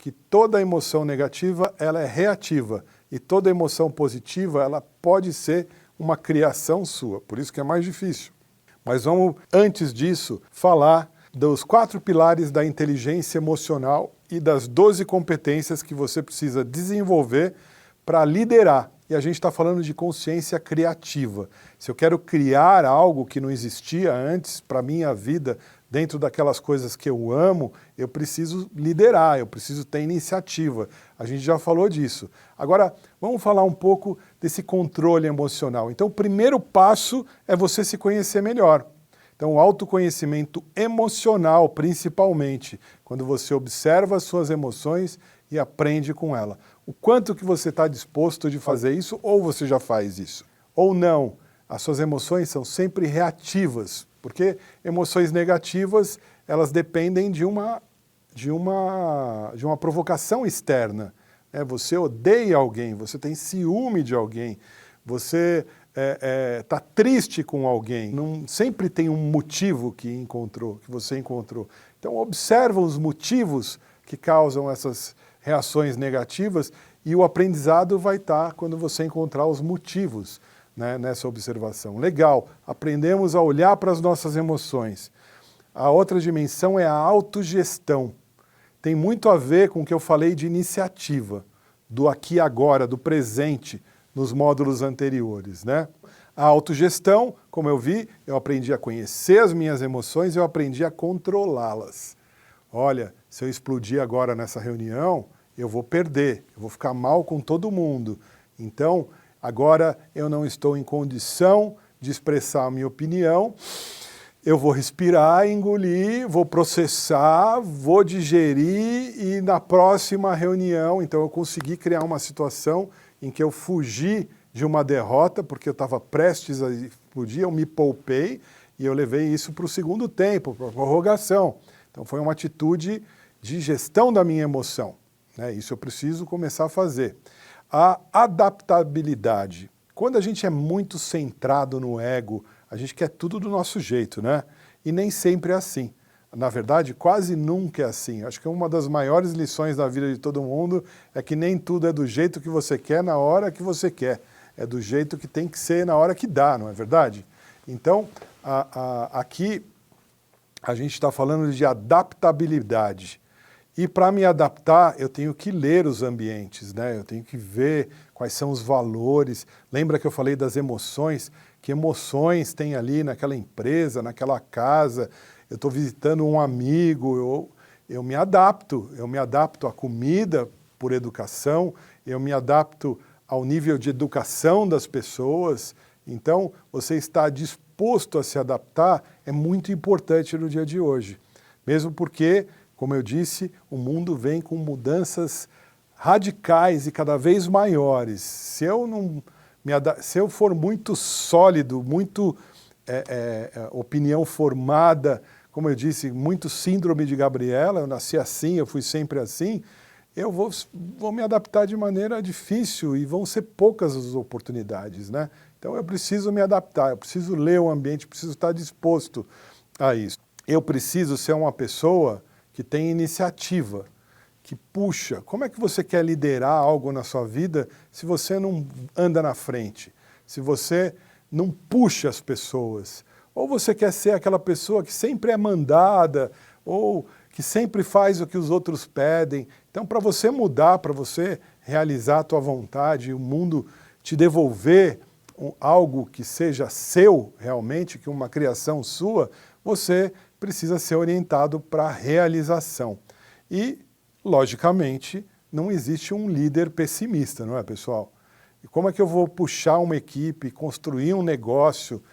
que toda emoção negativa ela é reativa e toda emoção positiva ela pode ser uma criação sua, por isso que é mais difícil. Mas vamos, antes disso, falar dos 4 pilares da inteligência emocional e das 12 competências que você precisa desenvolver para liderar. E a gente está falando de consciência criativa. Se eu quero criar algo que não existia antes para a minha vida, dentro daquelas coisas que eu amo, eu preciso liderar, eu preciso ter iniciativa. A gente já falou disso. Agora, vamos falar um pouco desse controle emocional. Então, o primeiro passo é você se conhecer melhor. Então, o autoconhecimento emocional, principalmente, quando você observa as suas emoções e aprende com ela. O quanto que você está disposto de fazer isso, ou você já faz isso. Ou não, as suas emoções são sempre reativas, porque emoções negativas, elas dependem de uma provocação externa. Você odeia alguém, você tem ciúme de alguém, você está triste com alguém, não sempre tem um motivo que você encontrou. Então observa os motivos que causam essas reações negativas e o aprendizado vai estar quando você encontrar os motivos, né, nessa observação. Legal, aprendemos a olhar para as nossas emoções. A outra dimensão é a autogestão. Tem muito a ver com o que eu falei de iniciativa, do aqui e agora, do presente, nos módulos anteriores, né? A autogestão, como eu vi, eu aprendi a conhecer as minhas emoções, eu aprendi a controlá-las. Olha, se eu explodir agora nessa reunião, eu vou perder, eu vou ficar mal com todo mundo. Então, agora eu não estou em condição de expressar a minha opinião, eu vou respirar, engolir, vou processar, vou digerir e na próxima reunião, então eu consegui criar uma situação em que eu fugi de uma derrota, porque eu estava prestes a explodir, eu me poupei e eu levei isso para o segundo tempo, para a prorrogação. Então foi uma atitude de gestão da minha emoção, né? Isso eu preciso começar a fazer. A adaptabilidade. Quando a gente é muito centrado no ego, a gente quer tudo do nosso jeito, né? E nem sempre é assim. Na verdade, quase nunca é assim. Acho que uma das maiores lições da vida de todo mundo é que nem tudo é do jeito que você quer na hora que você quer. É do jeito que tem que ser na hora que dá, não é verdade? Então, aqui a gente está falando de adaptabilidade. E para me adaptar, eu tenho que ler os ambientes, né? Eu tenho que ver quais são os valores. Lembra que eu falei das emoções? Que emoções tem ali naquela empresa, naquela casa? Eu estou visitando um amigo, eu me adapto à comida por educação, eu me adapto ao nível de educação das pessoas. Então, você estar disposto a se adaptar é muito importante no dia de hoje. Mesmo porque, como eu disse, o mundo vem com mudanças radicais e cada vez maiores. Se eu for muito sólido, muito opinião formada, como eu disse, muito síndrome de Gabriela, eu nasci assim, eu fui sempre assim, eu vou me adaptar de maneira difícil e vão ser poucas as oportunidades, né? Então eu preciso me adaptar, eu preciso ler o ambiente, preciso estar disposto a isso. Eu preciso ser uma pessoa que tem iniciativa, que puxa. Como é que você quer liderar algo na sua vida se você não anda na frente? Se você não puxa as pessoas? Ou você quer ser aquela pessoa que sempre é mandada, ou que sempre faz o que os outros pedem. Então, para você mudar, para você realizar a tua vontade, o mundo te devolver algo que seja seu realmente, que uma criação sua, você precisa ser orientado para a realização. E, logicamente, não existe um líder pessimista, não é, pessoal? E como é que eu vou puxar uma equipe, construir um negócio,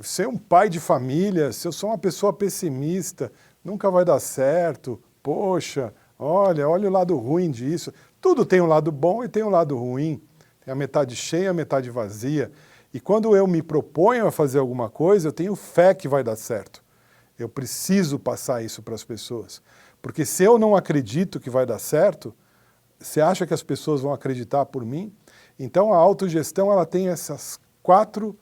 ser um pai de família, se eu sou uma pessoa pessimista, nunca vai dar certo, poxa, olha o lado ruim disso. Tudo tem um lado bom e tem um lado ruim. Tem a metade cheia, a metade vazia. E quando eu me proponho a fazer alguma coisa, eu tenho fé que vai dar certo. Eu preciso passar isso para as pessoas. Porque se eu não acredito que vai dar certo, você acha que as pessoas vão acreditar por mim? Então a autogestão ela tem essas 4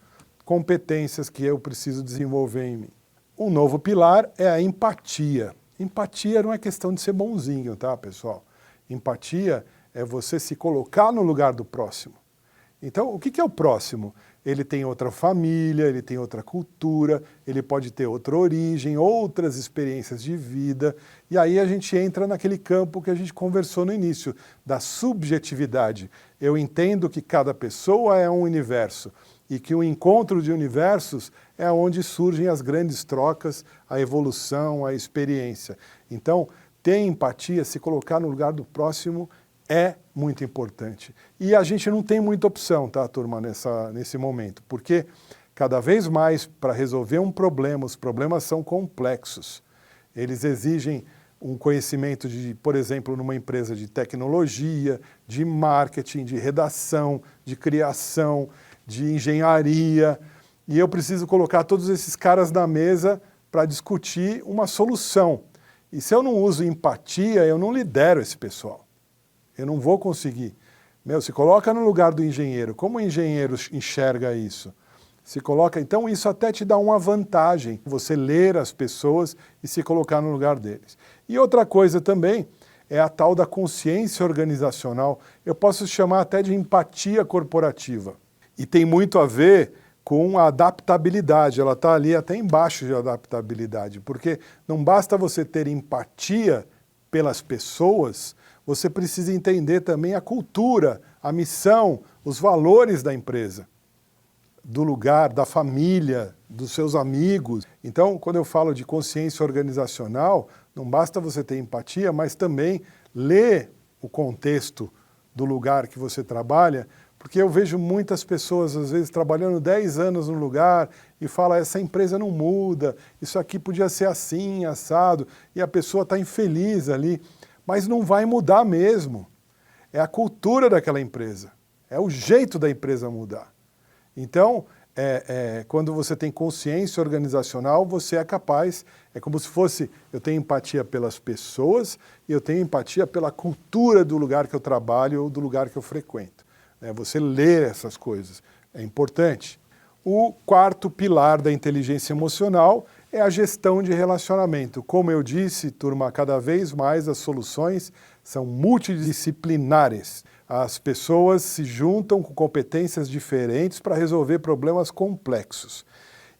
competências que eu preciso desenvolver em mim. Um novo pilar é a empatia. Empatia não é questão de ser bonzinho, tá, pessoal? Empatia é você se colocar no lugar do próximo. Então, o que é o próximo? Ele tem outra família, ele tem outra cultura, ele pode ter outra origem, outras experiências de vida, e aí a gente entra naquele campo que a gente conversou no início, da subjetividade. Eu entendo que cada pessoa é um universo, e que o encontro de universos é onde surgem as grandes trocas, a evolução, a experiência. Então, ter empatia, se colocar no lugar do próximo, é muito importante. E a gente não tem muita opção, tá, turma, nesse momento, porque cada vez mais, para resolver um problema, os problemas são complexos. Eles exigem um conhecimento de, por exemplo, numa empresa de tecnologia, de marketing, de redação, de criação, de engenharia, e eu preciso colocar todos esses caras na mesa para discutir uma solução. E se eu não uso empatia, eu não lidero esse pessoal. Eu não vou conseguir. Se coloca no lugar do engenheiro. Como o engenheiro enxerga isso? Se coloca, então isso até te dá uma vantagem, você ler as pessoas e se colocar no lugar deles. E outra coisa também é a tal da consciência organizacional. Eu posso chamar até de empatia corporativa. E tem muito a ver com a adaptabilidade. Ela está ali até embaixo de adaptabilidade, porque não basta você ter empatia pelas pessoas, você precisa entender também a cultura, a missão, os valores da empresa, do lugar, da família, dos seus amigos. Então, quando eu falo de consciência organizacional, não basta você ter empatia, mas também ler o contexto do lugar que você trabalha, porque eu vejo muitas pessoas, às vezes, trabalhando 10 anos no lugar e falam, essa empresa não muda, isso aqui podia ser assim, assado, e a pessoa está infeliz ali. Mas não vai mudar mesmo. É a cultura daquela empresa. É o jeito da empresa mudar. Então, quando você tem consciência organizacional, você é capaz, é como se fosse, eu tenho empatia pelas pessoas e eu tenho empatia pela cultura do lugar que eu trabalho ou do lugar que eu frequento. Você lê essas coisas, é importante. O quarto pilar da inteligência emocional é a gestão de relacionamento. Como eu disse, turma, cada vez mais as soluções são multidisciplinares. As pessoas se juntam com competências diferentes para resolver problemas complexos.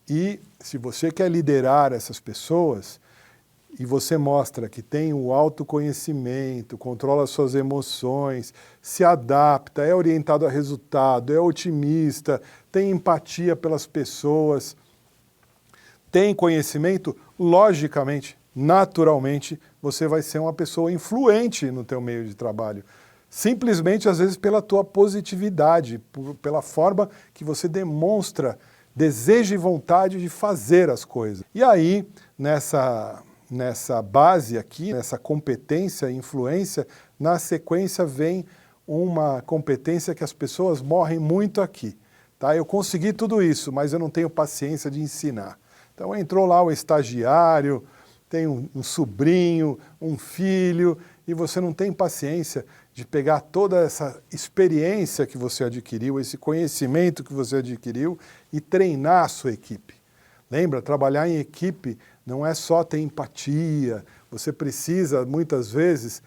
E se você quer liderar essas pessoas, e você mostra que tem o autoconhecimento, controla suas emoções, se adapta, é orientado a resultado, é otimista, tem empatia pelas pessoas, tem conhecimento, logicamente, naturalmente, você vai ser uma pessoa influente no teu meio de trabalho. Simplesmente, às vezes, pela tua positividade, pela forma que você demonstra desejo e vontade de fazer as coisas. E aí, nessa base aqui, nessa competência e influência, na sequência vem uma competência que as pessoas morrem muito aqui. Tá? Eu consegui tudo isso, mas eu não tenho paciência de ensinar. Então entrou lá o estagiário, tem um sobrinho, um filho, e você não tem paciência de pegar toda essa experiência que você adquiriu, esse conhecimento que você adquiriu e treinar a sua equipe. Lembra, trabalhar em equipe não é só ter empatia, você precisa, muitas vezes,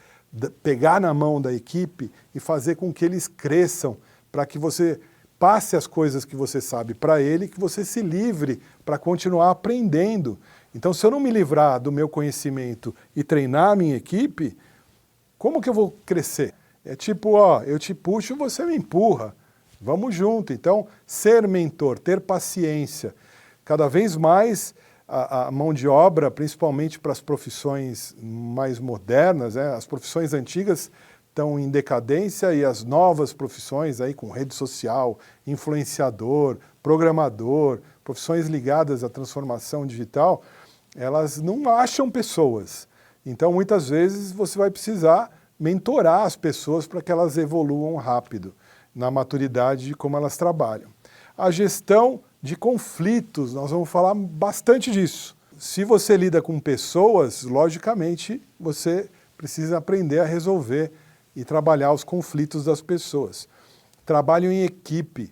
pegar na mão da equipe e fazer com que eles cresçam, para que você passe as coisas que você sabe para ele, que você se livre para continuar aprendendo. Então, se eu não me livrar do meu conhecimento e treinar a minha equipe, como que eu vou crescer? É tipo, eu te puxo, você me empurra. Vamos junto. Então, ser mentor, ter paciência. Cada vez mais a mão de obra, principalmente para as profissões mais modernas, as profissões antigas estão em decadência e as novas profissões aí com rede social, influenciador, programador, profissões ligadas à transformação digital, elas não acham pessoas. Então, muitas vezes, você vai precisar mentorar as pessoas para que elas evoluam rápido na maturidade de como elas trabalham. A gestão de conflitos, nós vamos falar bastante disso. Se você lida com pessoas, logicamente, você precisa aprender a resolver e trabalhar os conflitos das pessoas. Trabalho em equipe.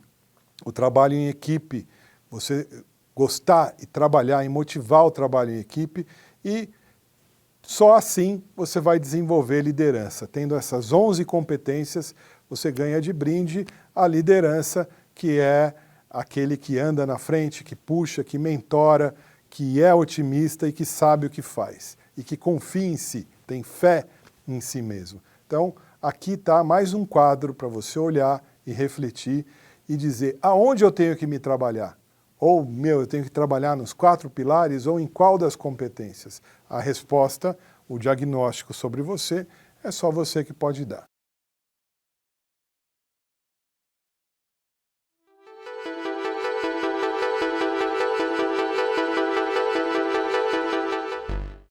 O trabalho em equipe, você gostar e trabalhar e motivar o trabalho em equipe e Só assim você vai desenvolver liderança. Tendo essas 11 competências, você ganha de brinde a liderança, que é aquele que anda na frente, que puxa, que mentora, que é otimista e que sabe o que faz. E que confia em si, tem fé em si mesmo. Então, aqui está mais um quadro para você olhar e refletir e dizer aonde eu tenho que me trabalhar. Ou, eu tenho que trabalhar nos 4 pilares ou em qual das competências? A resposta, o diagnóstico sobre você, é só você que pode dar.